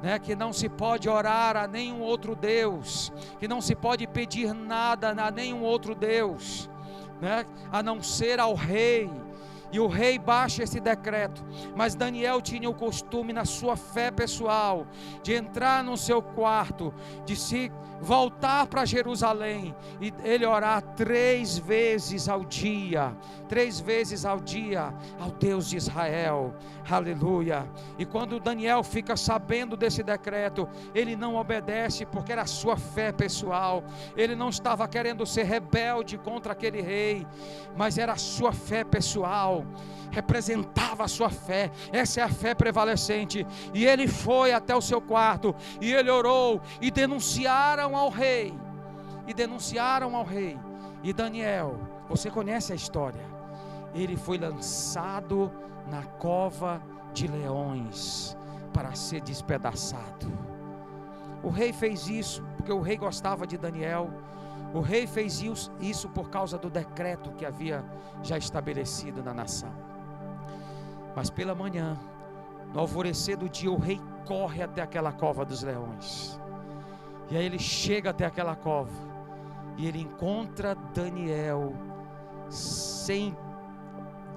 né? Que não se pode orar a nenhum outro Deus, que não se pode pedir nada a nenhum outro Deus, né? A não ser ao rei. E o rei baixa esse decreto, mas Daniel tinha o costume, na sua fé pessoal, de entrar no seu quarto, de se voltar para Jerusalém, e ele orar 3 vezes ao dia, ao Deus de Israel. Aleluia. E quando Daniel fica sabendo desse decreto, ele não obedece, porque era a sua fé pessoal. Ele não estava querendo ser rebelde contra aquele rei, mas era a sua fé pessoal, representava a sua fé. Essa é a fé prevalecente. E ele foi até o seu quarto, e ele orou, e denunciaram ao rei, e Daniel, você conhece a história, ele foi lançado na cova de leões para ser despedaçado. O rei fez isso porque o rei gostava de Daniel. O rei fez isso por causa do decreto que havia já estabelecido na nação. Mas pela manhã, no alvorecer do dia, o rei corre até aquela cova dos leões. E aí ele chega até aquela cova, e ele encontra Daniel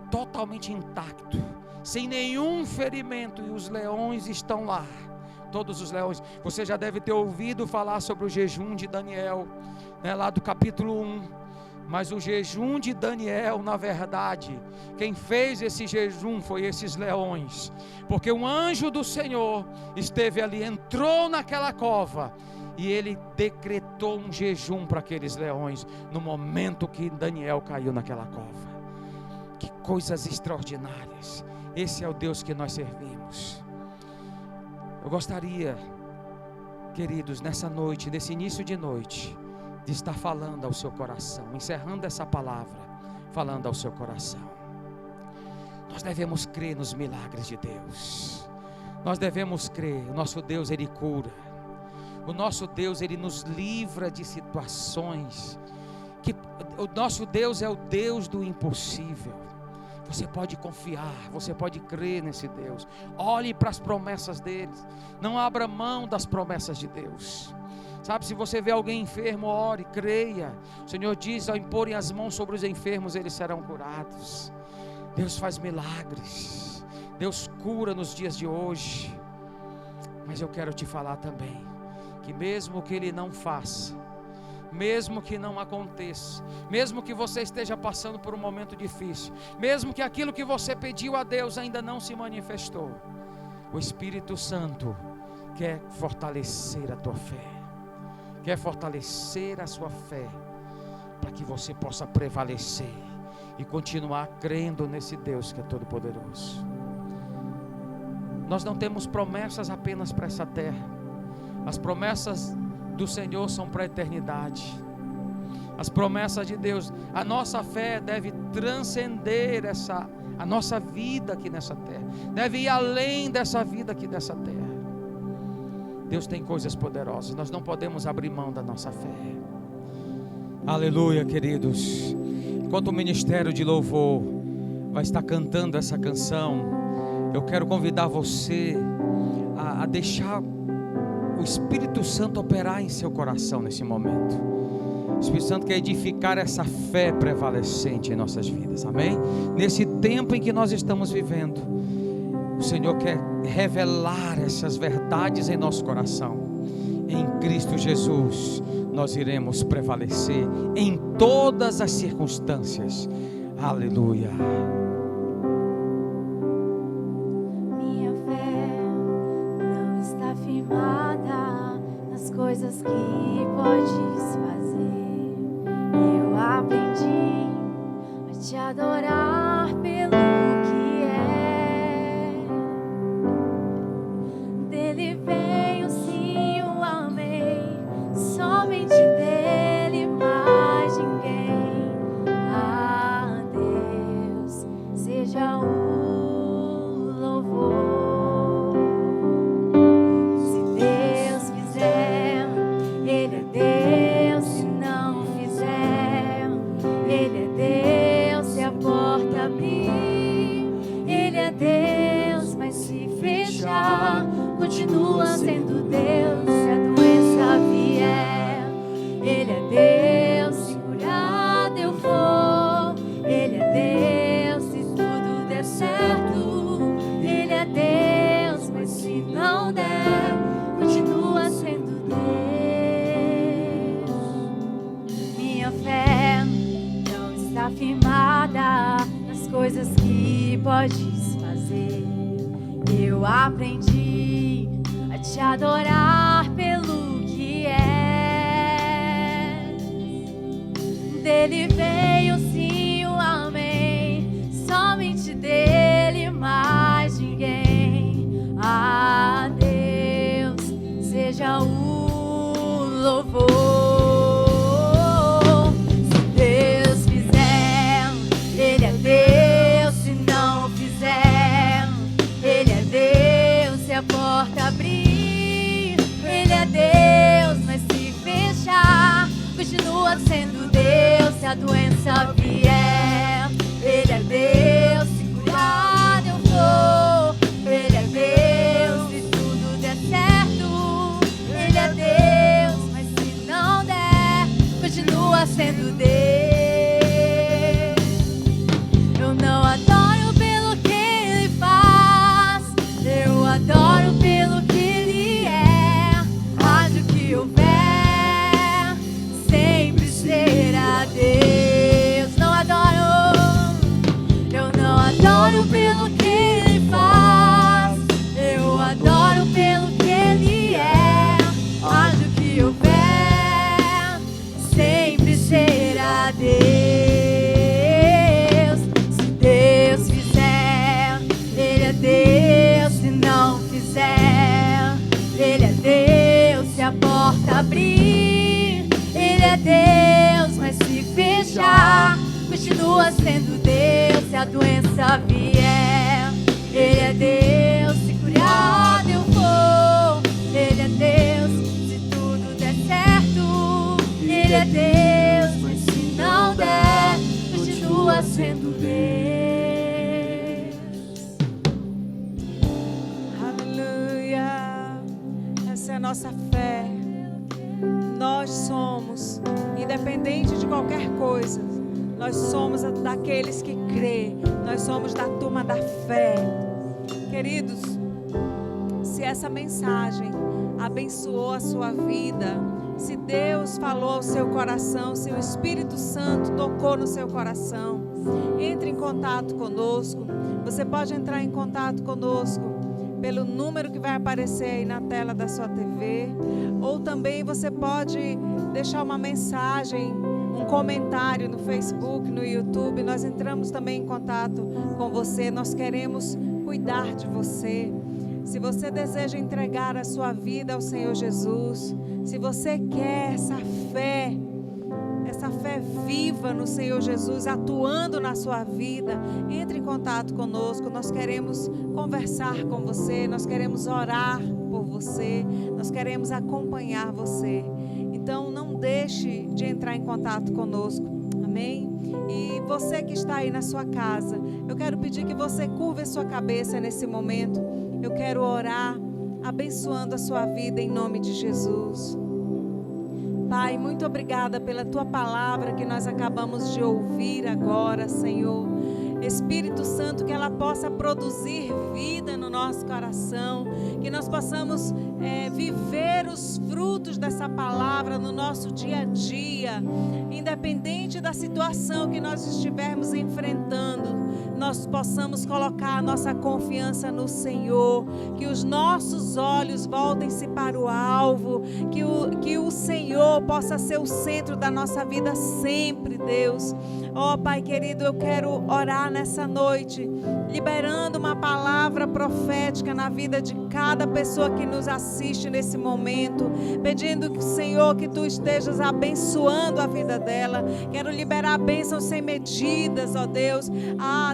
totalmente intacto, sem nenhum ferimento, e os leões estão lá, todos os leões. Você já deve ter ouvido falar sobre o jejum de Daniel, né, lá do capítulo 1, mas o jejum de Daniel, na verdade, quem fez esse jejum foi esses leões, porque um anjo do Senhor esteve ali, entrou naquela cova, e ele decretou um jejum para aqueles leões, no momento que Daniel caiu naquela cova. Que coisas extraordinárias. Esse é o Deus que nós servimos. Eu gostaria, queridos, nessa noite, nesse início de noite, de estar falando ao seu coração, encerrando essa palavra, falando ao seu coração. Nós devemos crer nos milagres de Deus. Nós devemos crer. O nosso Deus, Ele cura. O nosso Deus, Ele nos livra de situações que o nosso Deus é o Deus do impossível. Você pode confiar, você pode crer nesse Deus. Olhe para as promessas dele, não abra mão das promessas de Deus. Sabe, se você vê alguém enfermo, ore, creia. O Senhor diz: ao imporem as mãos sobre os enfermos, eles serão curados. Deus faz milagres, Deus cura nos dias de hoje. Mas eu quero te falar também, que mesmo que Ele não faça, mesmo que não aconteça, mesmo que você esteja passando por um momento difícil, mesmo que aquilo que você pediu a Deus ainda não se manifestou, o Espírito Santo quer fortalecer a tua fé, quer fortalecer a sua fé, para que você possa prevalecer e continuar crendo nesse Deus que é todo poderoso. Nós não temos promessas apenas para essa terra. As promessas do Senhor são para a eternidade. As promessas de Deus, a nossa fé deve transcender a nossa vida aqui nessa terra, deve ir além dessa vida aqui nessa terra. Deus tem coisas poderosas, nós não podemos abrir mão da nossa fé. Aleluia, queridos. Enquanto o ministério de louvor vai estar cantando essa canção, eu quero convidar você a deixar o Espírito Santo operar em seu coração nesse momento. O Espírito Santo quer edificar essa fé prevalecente em nossas vidas, amém? Nesse tempo em que nós estamos vivendo, o Senhor quer revelar essas verdades em nosso coração. Em Cristo Jesus nós iremos prevalecer em todas as circunstâncias. Aleluia. Coisas que podes fazer, eu aprendi a te adorar pelo que é. Dele veio, sim, o amei, somente dele, mais ninguém. A Deus seja o louvor. Continua sendo Deus, se a doença vier. Ele é Deus, se curado eu for. Ele é Deus, se tudo der certo. Ele é Deus, mas se não der, continua sendo Deus. Minha fé não está firmada nas coisas que podes fazer. Eu aprendi a te adorar pelo que é. Dele veio, sim, o amém, somente dele, mais ninguém. A Deus seja o louvor. Se Deus fizer, Ele é Deus. Se não fizer, Ele é Deus. Se a porta abrir, Ele é Deus. Mas se fechar, continua sendo Deus. Se a doença vier, Ele é Deus. Se curado eu for, Ele é Deus. Se tudo der certo, Ele é Deus. Mas se não der, continua sendo Deus. Eu não adoro pelo que Ele faz, eu adoro pelo que Ele é. Haja o que houver, sempre será Deus. Não adoro, eu não adoro pelo que Ele faz, eu adoro pelo que Ele é. Haja o que houver, sempre será Deus. Se Deus fizer, Ele é Deus. Se não fizer, Ele é Deus. Se a porta abrir, Ele é Deus. Mas se fechar, continua sendo Deus. Se a doença vier, Ele é Deus. Se curado eu for, Ele é Deus. Se tudo der certo, Ele é Deus. Mas se não der, continua sendo Deus. Aleluia. Essa é a nossa fé. Nós somos, independente de qualquer coisa, nós somos daqueles que crê, nós somos da turma da fé. Queridos, se essa mensagem abençoou a sua vida, se Deus falou ao seu coração, se o Espírito Santo tocou no seu coração, entre em contato conosco. Você pode entrar em contato conosco pelo número que vai aparecer aí na tela da sua TV, ou também você pode deixar uma mensagem, um comentário no Facebook, no YouTube. Nós entramos também em contato com você, nós queremos cuidar de você. Se você deseja entregar a sua vida ao Senhor Jesus, se você quer essa fé viva no Senhor Jesus, atuando na sua vida, entre em contato conosco. Nós queremos conversar com você, nós queremos orar por você, nós queremos acompanhar você. Então não deixe de entrar em contato conosco, amém? E você que está aí na sua casa, eu quero pedir que você curve a sua cabeça nesse momento. Eu quero orar, abençoando a sua vida em nome de Jesus. Pai, muito obrigada pela Tua palavra que nós acabamos de ouvir agora, Senhor. Espírito Santo, que ela possa produzir vida no nosso coração, que nós possamos viver os frutos dessa palavra no nosso dia a dia, independente da situação que nós estivermos enfrentando, nós possamos colocar a nossa confiança no Senhor, que os nossos olhos voltem-se para o alvo, que o Senhor possa ser o centro da nossa vida sempre, Deus. Ó Pai querido, eu quero orar nessa noite, liberando uma palavra profética na vida de cada pessoa que nos assiste nesse momento, pedindo que, Senhor, que Tu estejas abençoando a vida dela. Quero liberar bênçãos sem medidas, ó Deus.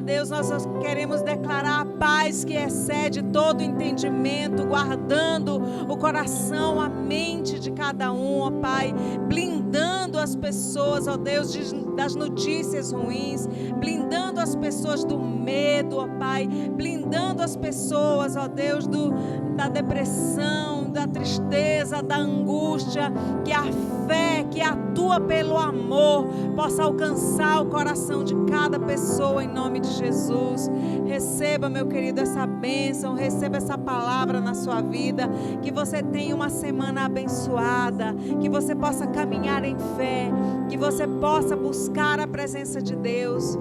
Deus, nós queremos declarar a paz que excede todo entendimento, guardando o coração, a mente de cada um, ó Pai, blindando as pessoas, ó Deus, das notícias ruins, blindando as pessoas do medo, ó Pai, blindando as pessoas, ó Deus, da depressão, da tristeza, da angústia, que a fé que atua pelo amor possa alcançar o coração de cada pessoa em nome de Jesus. Receba, meu querido, essa bênção, receba essa palavra na sua vida, que você tenha uma semana abençoada, que você possa caminhar em fé, que você possa buscar a presença de Deus.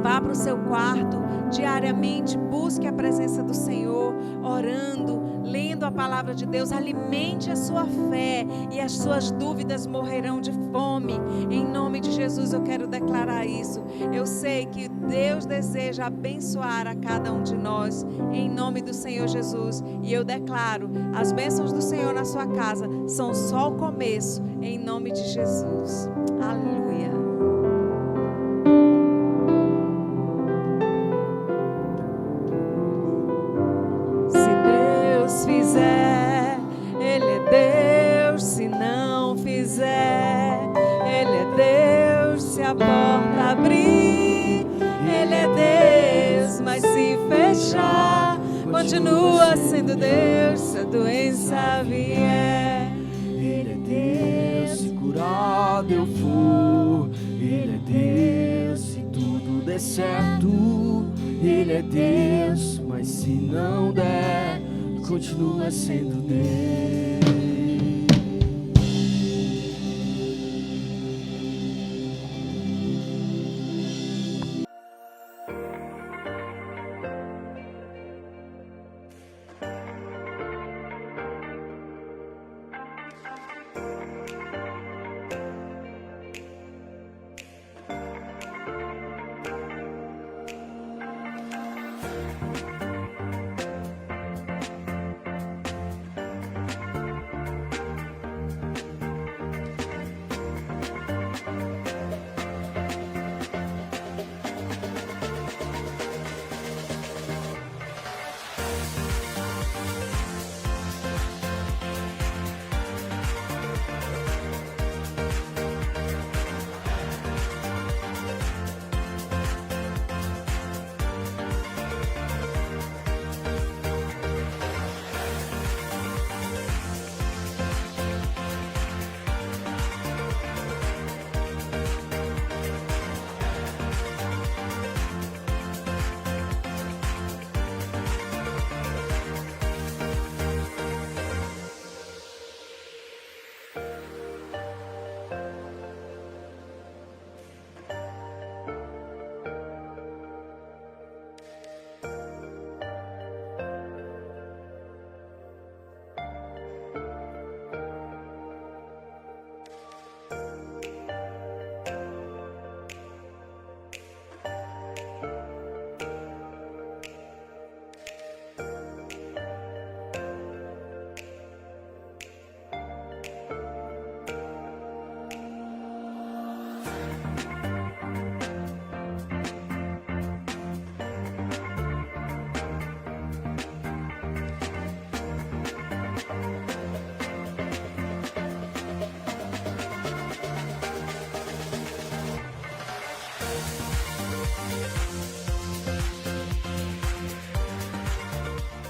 Vá para o seu quarto, diariamente busque a presença do Senhor, orando, lendo a palavra de Deus. Alimente a sua fé e as suas dúvidas morrerão de fome. Em nome de Jesus eu quero declarar isso. Eu sei que Deus deseja abençoar a cada um de nós, em nome do Senhor Jesus. E eu declaro, as bênçãos do Senhor na sua casa são só o começo, em nome de Jesus. Aleluia. Fizer, Ele é Deus. Se não fizer, Ele é Deus. Se a porta abrir, Ele é Deus. Mas se fechar, continua sendo Deus. Se a doença vier, Ele é Deus. Se curado eu for, Ele é Deus. Se tudo der certo, Ele é Deus. Mas se não der, continua sendo Deus.